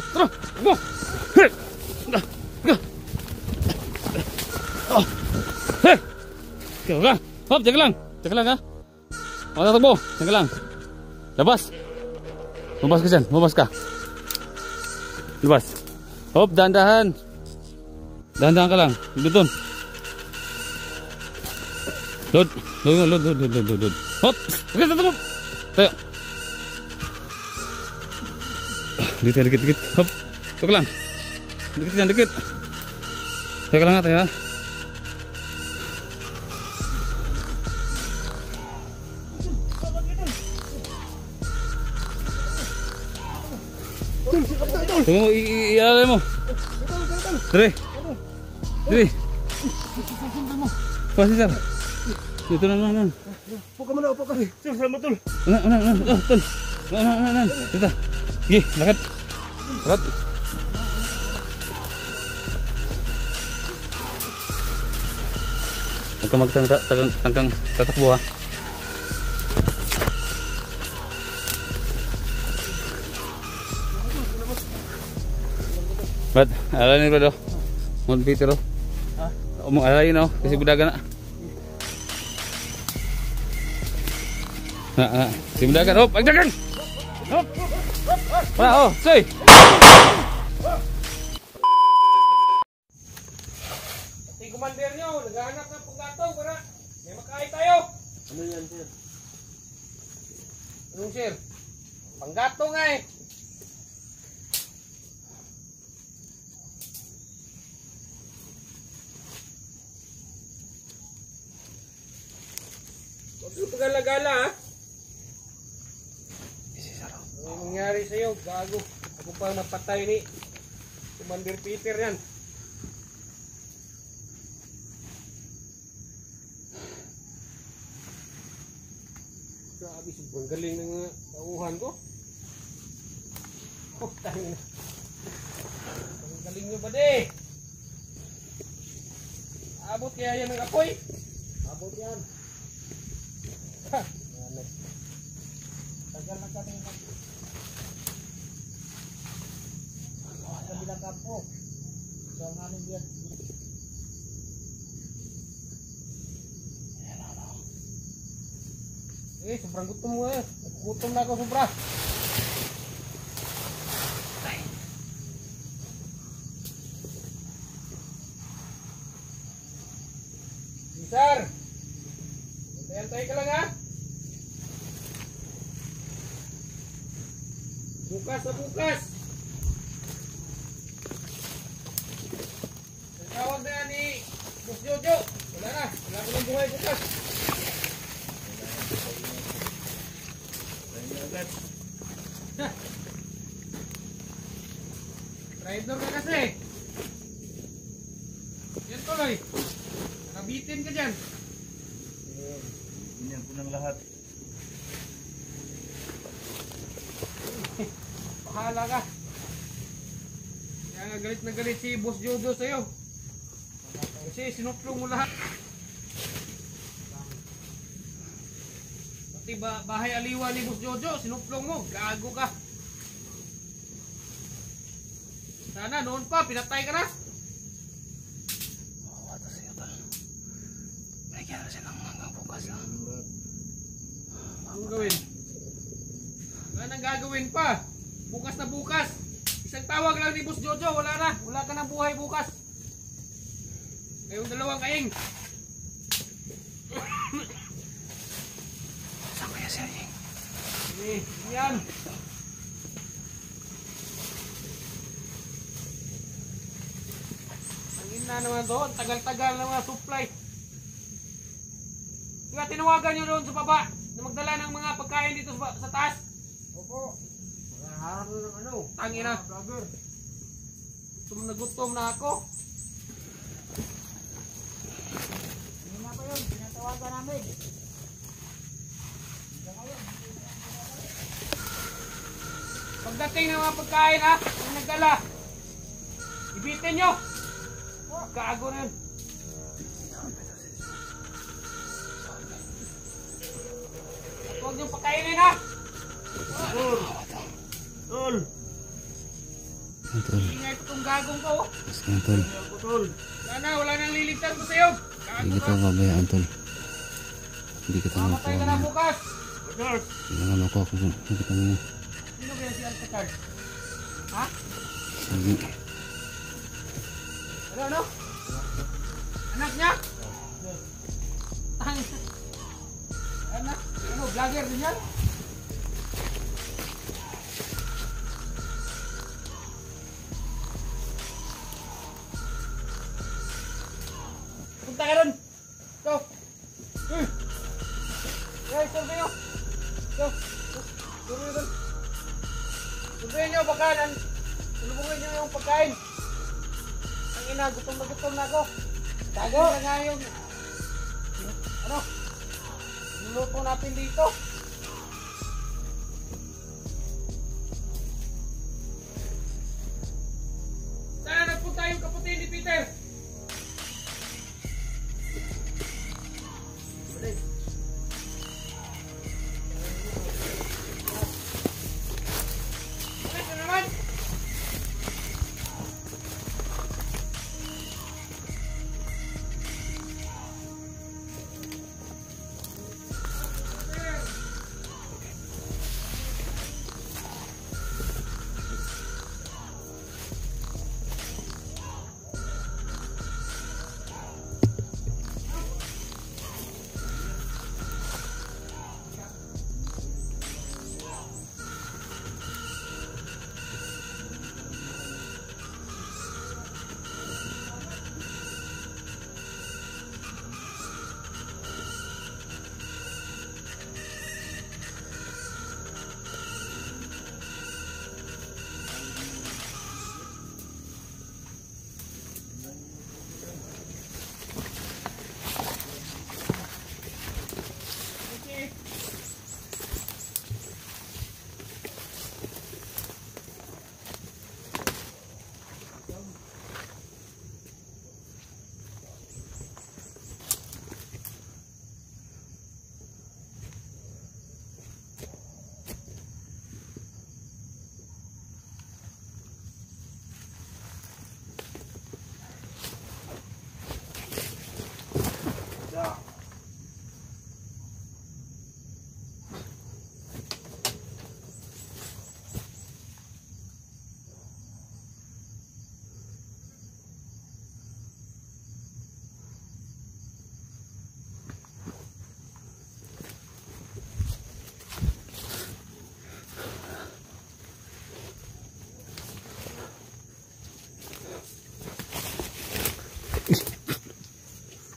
Tara! Mo! Hey! Oh! Hey! Jaga lang! Hop! Jaga lang! Jaga lang ha! Mga tatakbo! Jaga lang! Labas! Lumabas ka dyan! Lumabas ka! Labas! Hop! Dahan-dahan! Dahan-dahan ka lang! Doon! Load! Load! Hop! Okay! Tatakbo! Tayo! Dikit. Hop. Tuk lang. Dikit. Tayo ka lang natin ha. Tunggu, ialay mo. Dre. Pasti sir. Dito na. Upo ka muna. Sir, salamat tol. Tol. Dito. Gih, lakad. Huwag ka magtangkang tatakbo ha. Ba't? Alala ni Brado? Mount Peter o? Alala yun o, kasi budaga na. Si budaga. Hop! Agdagan! Hop! Wala, soy! Si commander nyo, naghahanap ng panggatong para may makain tayo. Ano yan, sir? Anong sir? Panggatong nga eh. Huwag yung pagala-gala ha. Ano nangyari sa'yo? Gago. Ako pang mapatay ni Commander Peter yan. Grabe, sobrang galing ng tauhan ko. Oh, tangin na. Ang galing nyo ba de? Abot kaya yan ng apoy? Abot yan. Ha! Tagal na kami sa bilang kampo. So ang aming diyan. Sobrang gutom mo eh. Gutom na ako sobra. Sir! Antay ka lang ha. Bukas na bukas. Tawag na ni Boss Jojo. Wala na. Wala ko ng buhay bukas. Rider ka kasi. Yan tuloy. Nakabitin ka dyan. Ganyan ko ng lahat. Bahala ka. Kaya nga galit na galit si Boss Jojo sa'yo. Kasi sinuplong mo lahat. Pati bahay aliwa ni Boss Jojo, sinuplong mo. Gago ka. Sana noon pa, pinatay ka na. Wata sa'yo tol. Bigyan na silang hanggang bukas lang. Anong gawin? Wala nang gagawin pa. Bukas na bukas. Isang tawag lang ni Boss Jojo, wala na. Wala ka ng buhay bukas. Ngayong dalawang kaing. Saan kaya siya yung? Yan. Ang ina naman doon. Tagal-tagal na mga supply. Kaya tinawagan nyo doon sa baba na magdala ng mga pagkain dito sa taas. Opo. Harap na ng ano. Tangina. Gutom na ako. Hindi na pa yun. Pinatawagan namin. Pagdating ng mga pagkain ha, yung nagdala, ibitin nyo. Kaago na yun. At huwag nyo pakainin ha. Tol. Tol. Ingay ko tong gagong ko. Mas ka tol. Sana, wala nang liligtan ko sa'yo. Hindi kita babayaan tol. Hindi kita Mamatay ka na makuha. bukas. Hindi nga makuha kung kita niya. Sino kaya si Alcatraz? Ha? Sige. Ano? Anak niya? Anak? Ano, vlogger din yan? Punta ka ron! Go! Guys, survey nyo! Go! Survey ron! Survey nyo, baka tulubungin nyo yung pagkain! Ang ina, gutom na ako! Tago na nga yung... Ano? Niluto natin dito! Saan nagpunta yung kaputi ni Peter?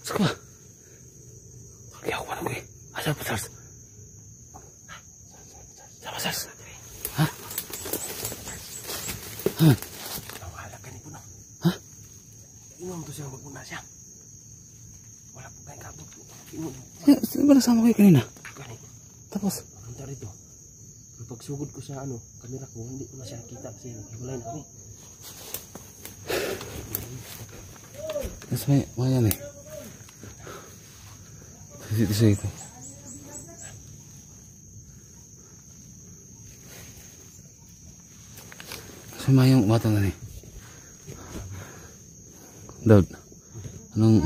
Saka ba? Kaya ako paano ko eh. Asal po, Sars? Sama, Sars? Ha? Ha? Nawala ka ni Puno. Ha? Inom to siya magmuna siya. Wala po kayong kabog. Inom. Saan ba nasama kayo kanina? Gani. Tapos? Punta rito. Pero pagsugod ko sa kamera ko, hindi ko na siya nakita kasi naghiwalay na kami. Mas may mga yan eh. Dito ito. Kasi mayang umata na eh. Daud, anong...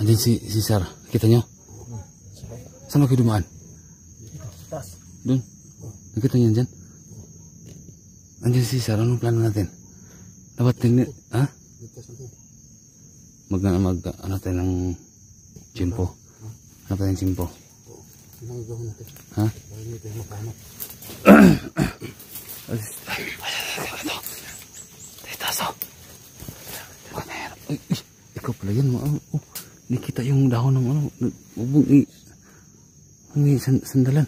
Andyan si Sarah. Kita nyo? Saan kayo dumaan? Tas. Doon? Nakita nyo dyan? Andyan si Sarah. Anong plano natin? Dapat din... Ha? Ano tayo ng... Chimpo. Ano tayo ng chimpo? Anong gawin natin? Ha? Gawin nito yung makahanap. Ito. Taso. Ikaw pala yan. Nakita yung dahon ng ano. Ubong sandalan.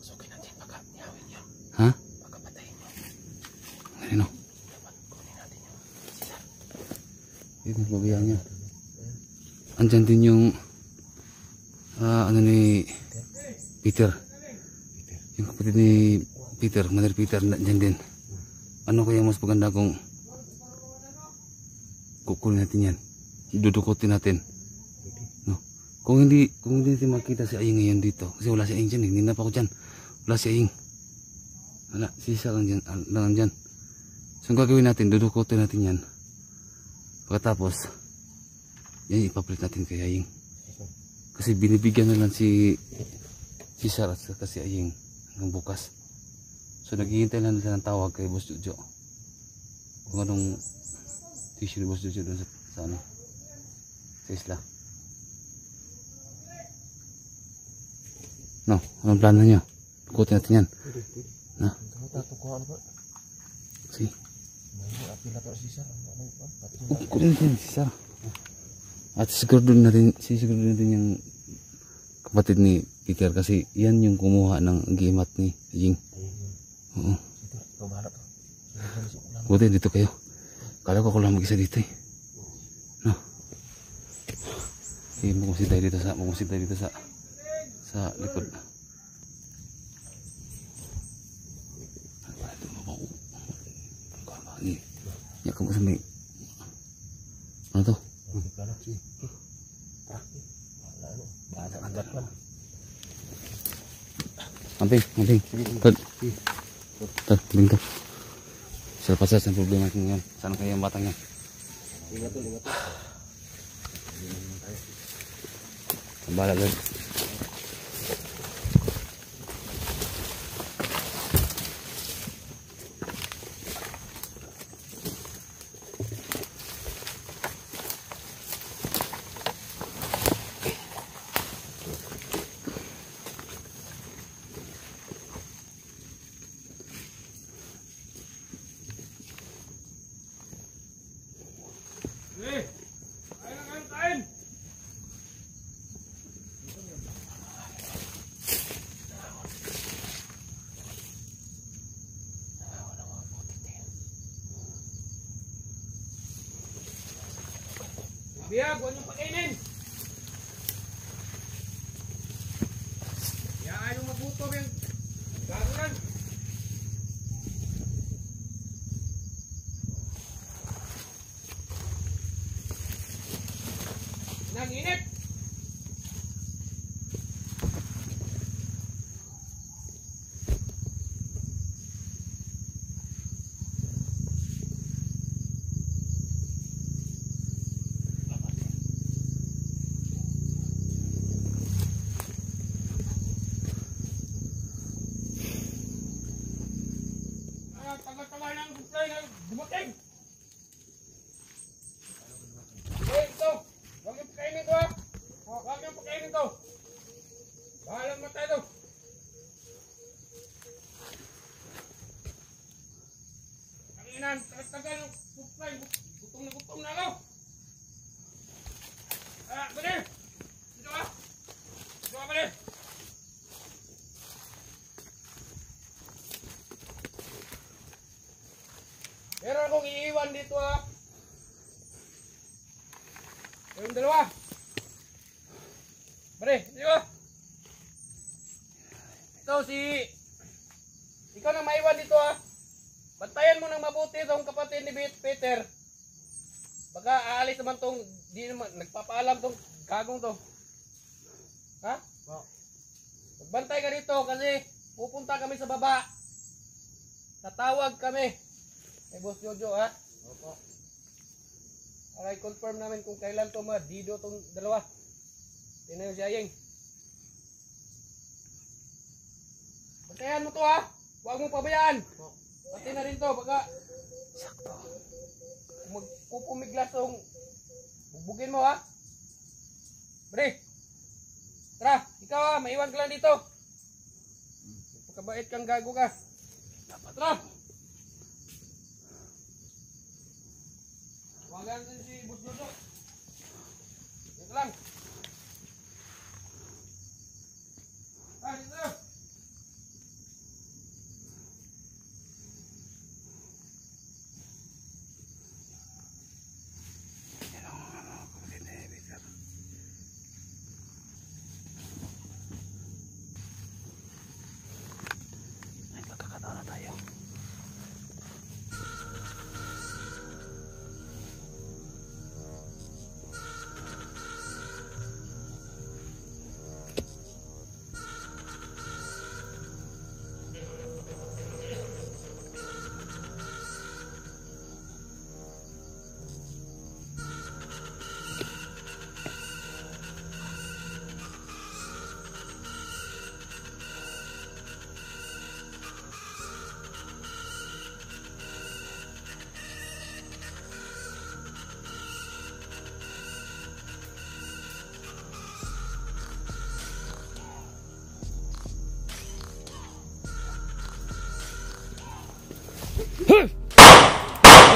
Masukin natin baka niyawin niya. Ha? Baka patayin niya. Ano? Kunin natin yung sila. Ito pabayaan niya. Andyan din yung ano ni Peter. Yung kapatid ni Peter, Mother Peter, andyan din. Ano kaya mas maganda kung kukunin natin yan? Dudukutin natin. No? Kung hindi natin makita si Aying ngayon dito, kasi wala si Aying dyan, hindi na pa ako dyan. Wala si Aying. Wala, sisa lang dyan. Lang dyan. So, ang gagawin natin, dudukotin natin yan. Pagkatapos, yan ipapalit natin kay Aying. Kasi binibigyan na lang si Sarah at kasi Aying hanggang bukas. So, naghihintay lang nila ng tawag kay Boss Jojo. Kung anong tissue ni Boss Jojo doon sa ano, sa isla. No, anong plano niya? Dukutin natin yan. Pwede. Na? Tatukuhan ba? Sige. May apila to si Sarah. Kunin natin si Sarah. At siguro natin yung kapatid ni Peter kasi yan yung kumuha ng gimat ni Ying. Oo. Ito, bahala to. Buti dito kayo. Kala ko lang mag-isa dito eh. No. Sige, magmusid tayo dito sa likod. Ya kamu sampai ano to? Amping. Tad. Bintu. Selepas saya problema dengan sana kayak yang batangnya. Ingat tuh. Kembali lagi. Biar, huwag niyong pakainin. Yan yung magutom yung garulan. Nanginip. Tagal-tagal ng supply na dumating. Okay, ito. Huwag niyong pakainin ito ha. Huwag niyong pakainin ito. Bahalang matay ito. Kanginan, tagal ng supply. Gutom na ako. Bali. Dito ha. Dito ha, bali. Meron akong iiwan dito ha. Yung dalawa. Bare, di ba? Ito ikaw nang maiwan dito ha. Bantayan mo nang mabuti itong kapatid ni Peter. Baka aalis naman tong, di naman, nagpapaalam tong gagong to. Ha? Magbantay ka dito kasi pupunta kami sa baba. Tatawag kami. May Boss Jojo ha? Opo. Para i-confirm namin kung kailan to dido tong dalawa. Tingnan si Aying. Bantayan mo to ha? Huwag mong pabayaan. Pati na rin to, baka sakto. Magpupumiglas tong bugbugin mo ha? Bre. Tara, ikaw ha, maiwan ka lang dito. Pagkabait kang gago ka. Tara. Wagan din si Boss Jojo. Dito lang. Dito. Ay, magkakataon na tayo.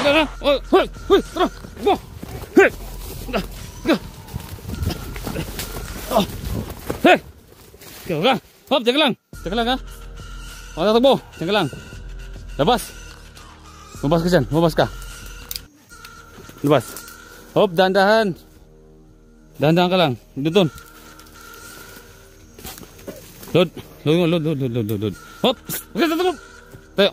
Tara. Oh, hoy, hoy, tara. Go. Hey. Go. Oh. Hey. Go. Hop, jaga lang. Jaga lang ha. Oh, tatakbo. Jaga lang. Labas. Lumabas ka dyan. Lumabas ka. Labas. Hop, dahan-dahan. Dahan-dahan ka lang. Doon. Load. Load. Hop. Okay, tatakbo. Tayo.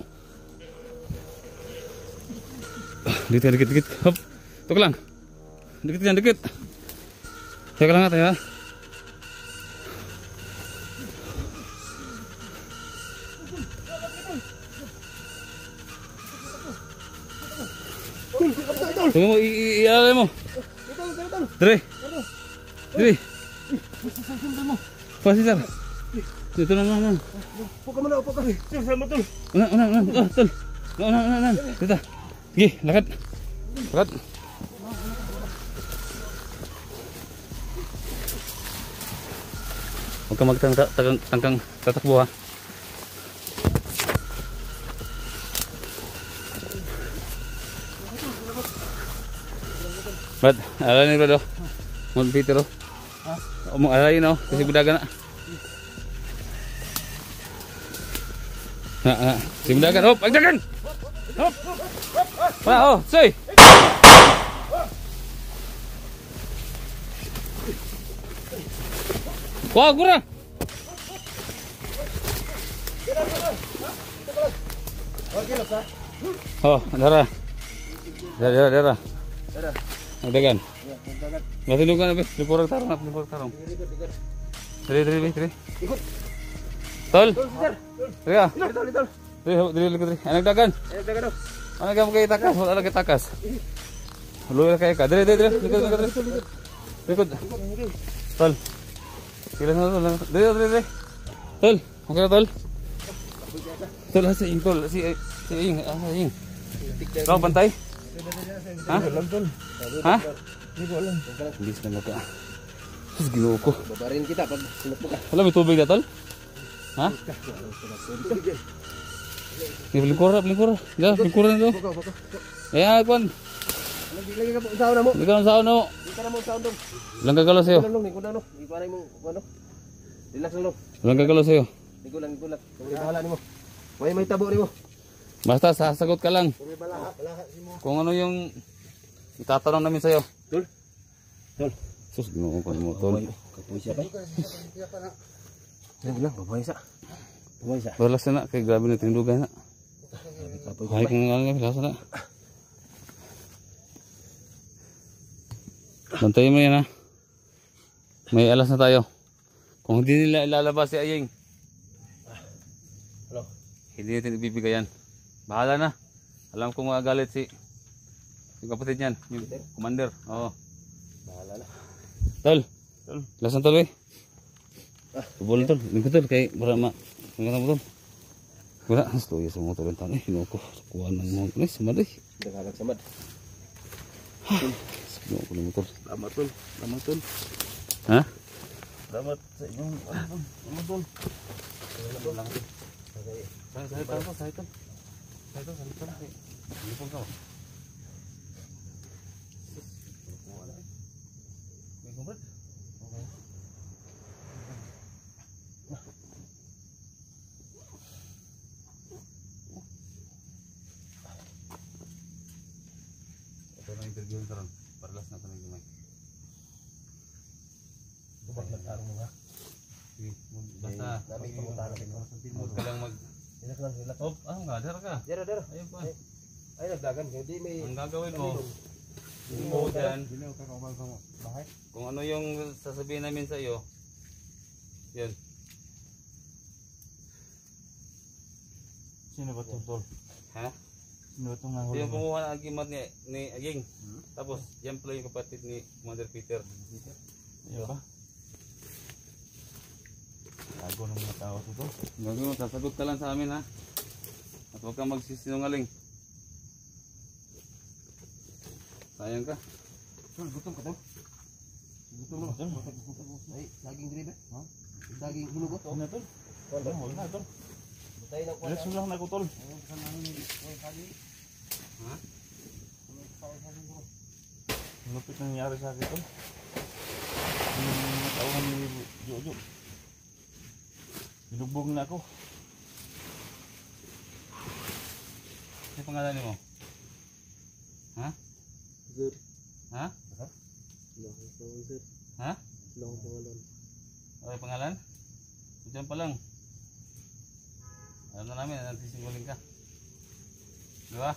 Dikit. Hop. Tuk lang. Dikit. Tayo lang tayo ha. Tunggu mo, ialay mo. Dre. Pasti sir. Dito na. Upo ka muna, upo ka. Sama tol. Una. Tol. Una. Dito. Sige, lakad. Huwag ka magtangkang tatakbo ha. Ba't? Alay ni Brado? Mount Peter o? Alay na o? Kasi budaga na. Si budagan. Hop! Agdagan! Hop! Wala o! Soy! Wah, gura! Oh, darah. Agdagan. Matilugan na, lipurag tarong. Diri. Ikut. Tol. Diri. Dito. Anak dagan. Dagan daw. Ano kamu kay takas? Wala kay takas. Luya kay ka. Diri. Likod. Tol. Sila na tol. Diri. Tol. Okay na tol. Tol sa ing tol. Si ing. Kau bantay? Ha? Ha? Bilis na ka. Sus ginoo ko. Babarin kita pag sinap ka. Wala may tubig na tol? Ha? Lingkura. Ya, lingkura na to. Eh, kwan. Lagi ka po usahaw na mo. Hindi ka ng saon no. Di ka na mo usahaw dong. Walang gagalaw sa'yo. Nikulang. Ikuanay mo ano. Relax lang. Walang gagalaw sa'yo. Nikulang. Kung bahala nimo. May tabo nimo. Basta sasagot ka lang. Kung balaha si mo. Kung ano yung itatanong namin sa'yo. Tol. Sus, ginoo ko mo tol. Kapoy siya pa. Yan lang, babae siya. Relax na kay grabe na tindugan na. Ay kung nga relax na. Bantayin mo yan ha. May alas na tayo. Kung hindi nila ilalabas si Aying, Hello. hindi natin ibibigay yan. Bahala na. Alam kong magagalit si yung kapatid niyan, yung commander. Oo. Bahala na. Tol. Alas na tol eh. Tubol tol. Lingkod tol. Kaya para Tingnan mo tol. Wala. Slow sa motor yung tanong. Hinoko. Kuha ng motor. Samad eh. Nagagag samad. Hinoko ng motor. Salamat tol. Ha? Salamat sa inyong ano tol. Sahay tol. Lipon ka. May kumpret? Okay. Ito na interview yung karon. Paralas na ito ng gimay. Bubag nagtarong mo nga. Basta. Naming pangutahan natin. Huwag ka lang mag... Relax. Oh, ano nga? Dara ka. Dara. Ayun pa. Ay nagdagan. Hindi may... Ang gagawin mo, mo dyan, kung ano yung sasabihin namin sa iyo, yun. Sino ba itong tol? Ha? Sino itong Ito nahuli yung mo? kumuha ng agimat ni Aging. Tapos, yan pala yung kapatid ni Commander Peter. Ayun ba? Lago ng mga tao ito tol. Gagawin mo, sasagot ka lang sa amin ha. At huwag kang magsisinungaling. Sayang ka. Tol, gutom ka tol. Gutom na. Ay, daging gribe. Ha? Daging hinugot. Ano tol? Wala na tol. Butay na Relax lang na ko tol. Ha? Lupit nangyari sa akin tol. Yung natawan ni Jojo. Binubog na ako. Ano pangalan mo? Ha? Sir. Ha? Lang pangalan, sir. Ha? Lang pangalan. Okay, pangalan? Diyan pa lang. Alam na namin, nantisinguling ka. Di ba?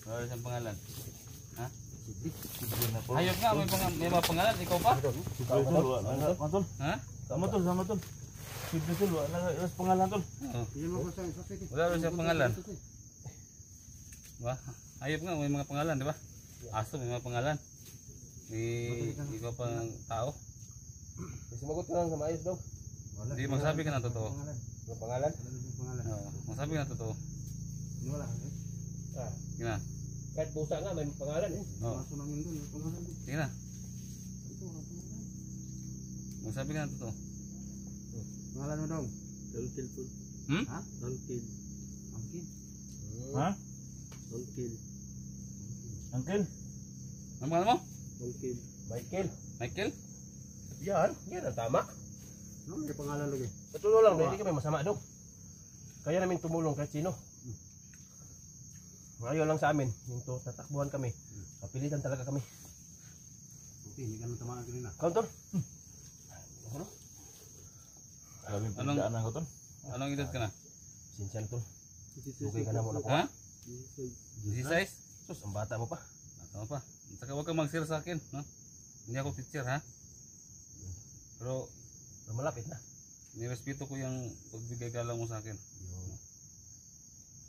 Wala siyang pangalan. Ha? Hayop nga, may mga pangalan, ikaw pa? Tol, wala tol. Ha? Sama tol. Sige tol, wala pangalan tol. Oo. Wala rin siyang pangalan. Diba? Hayop nga, may mga pangalan, di ba? Aso, may mga pangalan. May iba pang tao. Sumagot ka lang sa maayos daw. Hindi, magsabi ka ng totoo. Ang pangalan? Oo, magsabi ka ng totoo. Ah, Sige na. kahit pusa nga may pangalan eh. Oo. Sige na. Magsabi ka ng totoo. Pangalan mo dong? Uncle po. Hmm? Ha? Uncle. Ha? Uncle. Uncle? Ano pangalan mo? Uncle. Michael. Michael? Yan ang tama. Ano may pangalan lagi? Patuloy lang, hindi kami masama daw. Kaya namin tumulong kahit sino. Ayaw lang sa amin, yung to, tatakbuhan kami. Kapilitan talaga kami. Okay, hindi ka nang tamaan kanina. Counter? Grabe yung Anong- pagdaanan ko tol. Anong edad ka na? Sinsyan to. Okay ka na muna ko. Ha? 16? Sus, ang bata mo pa. Tama pa. Saka huwag kang mag-share sa akin. No? Hindi ako teacher, ha? Pero Pero malapit na. nirespeto ko yung pagbigay galang mo sa akin.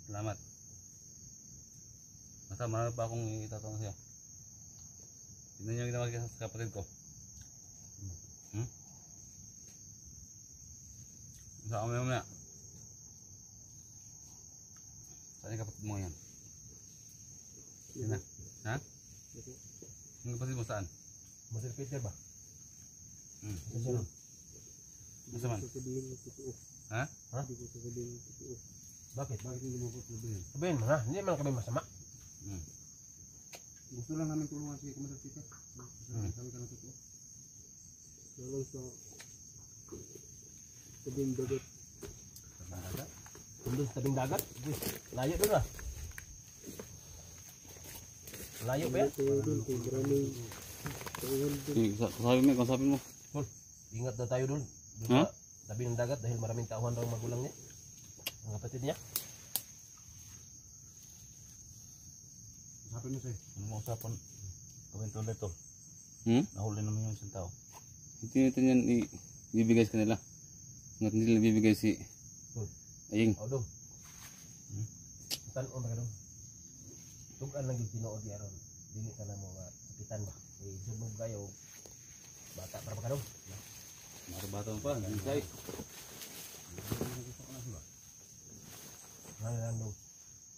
Salamat. Basta marami pa akong itatanong sa'yo. Tignan niyo yung ginawa sa kapatid ko. Sa kami mamaya. Saan yung kapatid mo yan? Yan na. Ha? Yung kapatid mo saan? Masir Peter ba? Hmm. Masa man? Sasabihin mo totoo. Ha? Hindi ko sasabihin mo totoo. Bakit? Bakit hindi mo ko sabihin? Sabihin mo na, hindi man kami masama. Gusto lang namin tulungan si Commander Peter. Sabi ka ng totoo. Walang sa tabing dagat. Kung doon sa tabing dagat, layo doon ah. Layo ba yan? Kaya doon, kay maraming tauhan doon. Kasabi mo. Ingat na tayo doon. Doon Ha? sa tabi ng dagat dahil maraming tauhan daw ang magulang niya. Ang kapatid niya. Sabi mo sa'yo. Ano mo usapan? Gawin tol ito. Nahuli naman yung isang tao. Hindi natin yan ibibigay sa kanila. Nga't hindi nila ibibigay si Aying. O doon. Tanon ba ka doon? Tugan lang yung tinood niya ron. Dili ka na mo nga sakitan ba? Eh, sunog kayo. Bata para ba ka doon? Marabata mo pa. Hindi. Ngayon lang doon.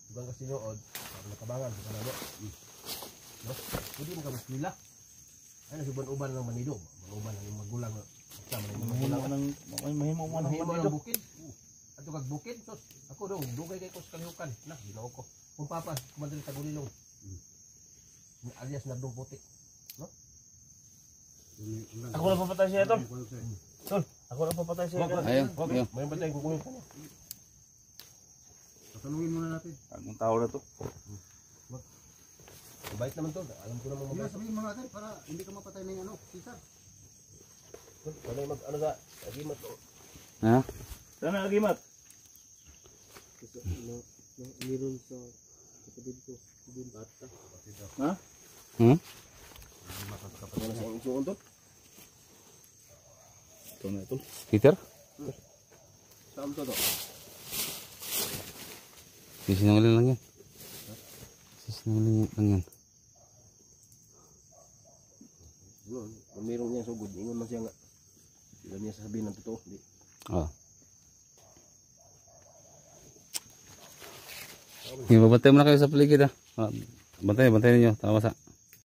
Tugan ka sinood. Para nakabangan. Bukan na mo. No? Pwede mo ka maskila. Ay, nasuban-uban ng manido. Manuban ng magulang. Basta man yung magulang. Mahimo mo ng Mahimo manido. ng bukid. Ato kag bukid. Sos, ako daw, dugay kay ko sa kalihukan. Na, ginaw ko. Kung papa, kumadali tagulilong. Alias na dong puti. Ako lang papatay siya tol. Tol, ako lang papatay siya. Ayun. Ayun. May ba tayong kukunin ka niya? Tatanungin muna natin. Ang tao na to. Mabait naman to. Alam ko naman Hindi, mabait. sabihin mo natin para hindi ka mapatay ng ano, Cesar. Ano yung ano sa agimat to? Ha? Sana agimat. Kasi meron sa kapatid ko, doon bata. Ha? Kapag na siyang isuon to? Ito na tol. Peter? Saan to to? Sisinungaling lang yan. Sisinungaling lang yan. Kung mayroong niyang sugod, ingon man siya nga. Sila niya sasabihin ng totoo. Hindi. Oh. Bantay mo na kayo sa paligid ha. Bantay ninyo. Tama sa.